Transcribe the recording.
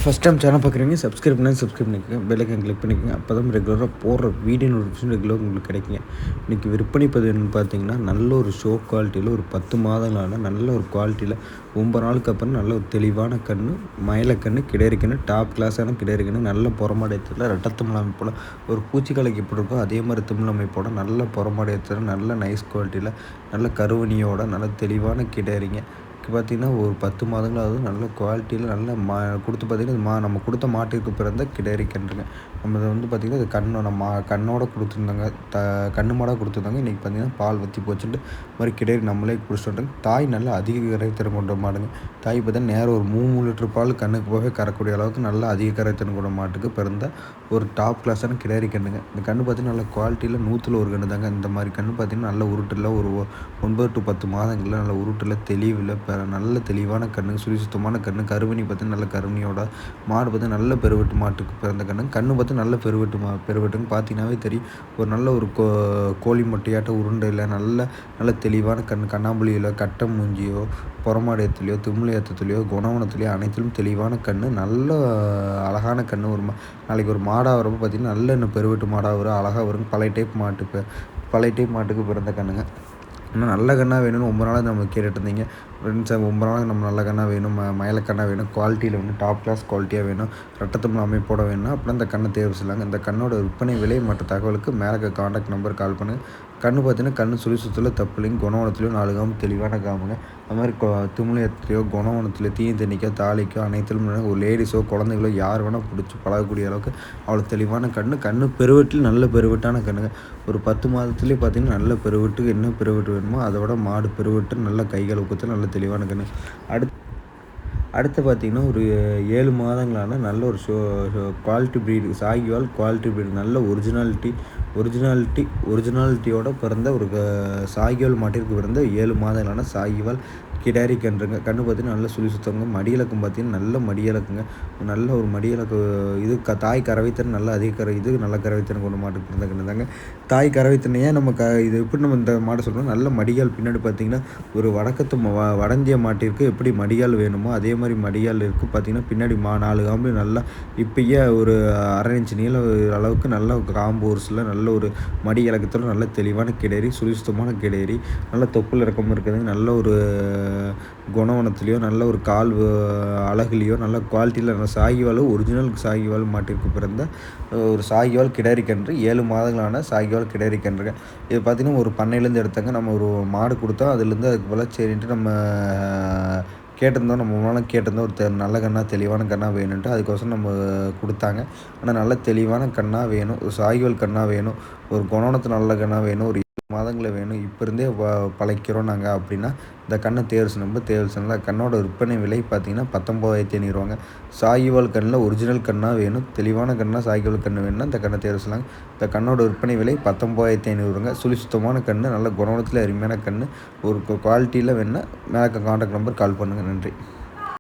First time channel பார்க்குறீங்க subscribe பண்ணிக்கோங்க, bell icon click பண்ணிக்கோங்க. அப்போ தான் ரெகுலராக போடுற வீடியோ நோட்டிஃபிகேஷன் ரெகுலராக உங்களுக்கு கிடைக்குங்க. இன்றைக்கி விற்பனை பதிவு என்னென்னு பார்த்தீங்கன்னா, நல்ல ஒரு ஷோ குவாலிட்டியில் ஒரு 10 மாதங்களான நல்ல ஒரு குவாலிட்டியில் 9 நாளுக்கு அப்புறம் நல்ல ஒரு தெளிவான கன்று, மயிலக்கன்று, கிடேரி கன்று, டாப் கிளாஸான கிடேரி கன்று, நல்ல புறமாடையத்தில் ரெட்டத்தமிழ் அமைப்போட ஒரு பூச்சிக்கலைக்கு எப்படி இருக்கோ அதே மாதிரி தமிழ் அமைப்போட நல்ல புறமாடையத்தில் நல்ல நைஸ் குவாலிட்டியில் நல்ல கருவணியோட நல்ல தெளிவான கிடேரிங்க. பார்த்திங்கன்னா ஒரு 10 மாதங்களாவது நல்ல குவாலிட்டியில் நல்ல கொடுத்து பார்த்திங்கன்னா நம்ம கொடுத்த மாட்டிற்கு பிறந்த கிடேரி கன்றுங்க. நம்ம இதை வந்து பார்த்திங்கன்னா இது கண்ணோட கொடுத்துருந்தாங்க, கண்ணு மாடாக கொடுத்துருந்தாங்க. இன்றைக்கி பார்த்திங்கன்னா பால் வற்றி போச்சுட்டு மாதிரி கிடேரி நம்மளே குடிச்சிட்டு வந்துட்டாங்க. தாய் நல்ல அதிக கரைத்திறன் கொண்ட மாடுங்க. தாய் பார்த்தீங்கன்னா நேரம் ஒரு 3 லிட்டர் பால் கண்ணுக்கு போக கறக்கூடிய அளவுக்கு நல்ல அதிக கரைத்திறன் கொண்ட மாட்டுக்கு பிறந்த ஒரு டாப் கிளாஸான கிடேரி கன்றுங்க. இந்த கன்று பார்த்திங்கன்னா நல்ல குவாலிட்டியில் 100ல் ஒரு கன்று தாங்க. இந்த மாதிரி கன்று பார்த்திங்கன்னா நல்ல உருட்டில் ஒரு 9 to 10 மாதங்களில் நல்ல உருட்டில் தெளிவில் நல்ல தெளிவான கன்று, சுத்தமான கன்று, கருவணி பார்த்திங்கன்னா நல்ல கருவணியோட மாடு பார்த்து நல்ல பெருவெட்டு மாட்டுக்கு பிறந்த கன்று பார்த்து நல்ல பெருவெட்டுன்னு பார்த்தீங்கன்னாவே தெரியும். ஒரு நல்ல ஒரு கோழி மொட்டையாட்ட உருண்டையில் நல்ல தெளிவான கண்ணாம்புலியில் கட்டை மூஞ்சியோ புறமாடையத்துலையோ திமிழியத்துலையோ குணவனத்துலையோ அனைத்திலும் தெளிவான கன்று, நல்ல அழகான கன்று. நாளைக்கு ஒரு மாடாக வரப்போ பார்த்திங்கன்னா நல்ல இன்னும் பெருவெட்டு மாடாக வரும், அழகாக வரும். பழைய டைப் மாட்டுக்கு பிறந்த கன்றுங்க. ஆனால் நல்ல கன்னாக வேணும்னு ரொம்ப நாளாக நம்ம கேட்டுட்டு இருந்தீங்க ஃப்ரெண்ட்ஸை. ரொம்ப நாளாக நம்ம நல்ல கன்னாக வேணும், மயிலக்கன்னாக வேணும், குவாலிட்டியில் வேணும், டாப் கிளாஸ் குவாலிட்டியாக வேணும், ரெட்டத்தமிழ் அமைப்போட வேணும் அப்படின்னா இந்த கண்ணை தேர்வு செய்யலாங்க. இந்த கண்ணோட விற்பனை விலை மற்ற தகவலுக்கு மேலே காண்டாக்ட் நம்பர் கால் பண்ணுங்கள். கன்று பார்த்தீங்கன்னா கன்று சுழிசுத்தில் தப்பு இல்லைங்க, குணவனத்துலேயும் 4 காம்பு தெளிவான காம்புங்க. அது மாதிரி திமிழியத்துலையோ குணவனத்துலையோ தீயத்தண்ணிக்கோ தாலிக்கோ அனைத்திலும் ஒரு லேடிஸோ குழந்தைகளோ யார் வேணால் பிடிச்சி பழகக்கூடிய அளவுக்கு அவ்வளோ தெளிவான கன்று பெருவெட்டில் நல்ல பெருவெட்டான கன்றுங்க. ஒரு 10 மாதத்துலேயே பார்த்திங்கன்னா நல்ல பெருவெட்டுக்கு என்ன பெருவெட்டு வேணுமோ அதை விட மாடு பெருவெட்டு நல்ல கைகள் ஊக்கத்தில் நல்ல தெளிவான கன்று. அடுத்து பார்த்திங்கன்னா ஒரு 7 மாதங்களான நல்ல ஒரு quality breed Sahiwal quality breed நல்ல ஒரிஜினாலிட்டியோட பிறந்த ஒரு சாகிவால் மாட்டிற்கு பிறந்த 7 மாதங்களான சாகிவால் கிடாரி கன்றுங்க. கன்று பார்த்திங்கன்னா நல்ல சுத்தங்க. மடியிலக்கம் பார்த்திங்கன்னா நல்ல மடியிலக்குங்க. நல்ல ஒரு மடியிலக்கு இது தாய் கறவைத்திறன் நல்ல அதிக நல்ல கறவைத்திறன் கொண்டு மாட்டுக்கு பிறந்த கன்று தாங்க. தாய் கறவைத்திறனையே நம்ம இது எப்படி நம்ம இந்த மாட்டை சொல்கிறோம், நல்ல மடிகால் பின்னாடி பார்த்திங்கன்னா ஒரு வடந்திய மாட்டிற்கு எப்படி மடிகால் வேணுமோ அதே மாதிரி மடிகால் இருக்குது. பார்த்திங்கன்னா பின்னாடி 4 காம்பு நல்லா இப்பயே ஒரு 1/2 இன்ச்சு நீள அளவுக்கு நல்ல காம்பு ஒரு சில நல்ல ஒரு மடி இலக்கத்தில் நல்ல தெளிவான கிடேரி, சுத்தமான கிடேரி, நல்ல தொப்புள் இறக்கம் இருக்குதுங்க. நல்ல ஒரு குணவனத்துலேயோ நல்ல ஒரு கால் அழகுலேயோ நல்ல குவாலிட்டியில் நல்ல சாகிவால் ஒரிஜினல் சாகிவால் மாட்டிற்கு பிறந்த ஒரு சாகிவால் கிடேரி கன்று, 7 மாதங்களான சாகிவால் கிடேரி கன்றுங்க. இது பார்த்திங்கன்னா ஒரு பண்ணையிலேருந்து எடுத்தாங்க. நம்ம ஒரு மாடு கொடுத்தோம், அதுலேருந்து அதுக்கு போல் சரின்ட்டு நம்ம கேட்டிருந்தோம். நம்ம மூலம் கேட்டிருந்தோம் ஒரு நல்ல கன்னாக தெளிவான கன்னாக வேணுன்ட்டு, அதுக்கோசரம் நம்ம கொடுத்தாங்க. ஆனால் நல்ல தெளிவான கன்னாக வேணும், ஒரு சாகிவால் கன்னாக வேணும், ஒரு குணவனத்து நல்ல கன்னாக வேணும், ஒரு 7 மாதங்களில் வேணும், இப்போ இருந்தே பழைக்கிறோம் நாங்கள் அப்படின்னா இந்த கண்ணை தேர்வு செய்யலாம். கண்ணோட விற்பனை விலை பார்த்திங்கன்னா 19,500 சாகிவால் கண்ணில் ஒரிஜினல் கண்ணாக வேணும், தெளிவான கண்ணாக சாகிவால் கன்று வேணும்னா இந்த கண்ணை தேர்வு செய்யலாங்க. இந்த கண்ணோட விற்பனை விலை 19,500 சுத்தமான கன்று, நல்ல குணவனத்தில் அருமையான கன்று, ஒரு குவாலிட்டியில் வேணுன்னா மேலே காண்டாக்ட் நம்பர் கால் பண்ணுங்கள். நன்றி.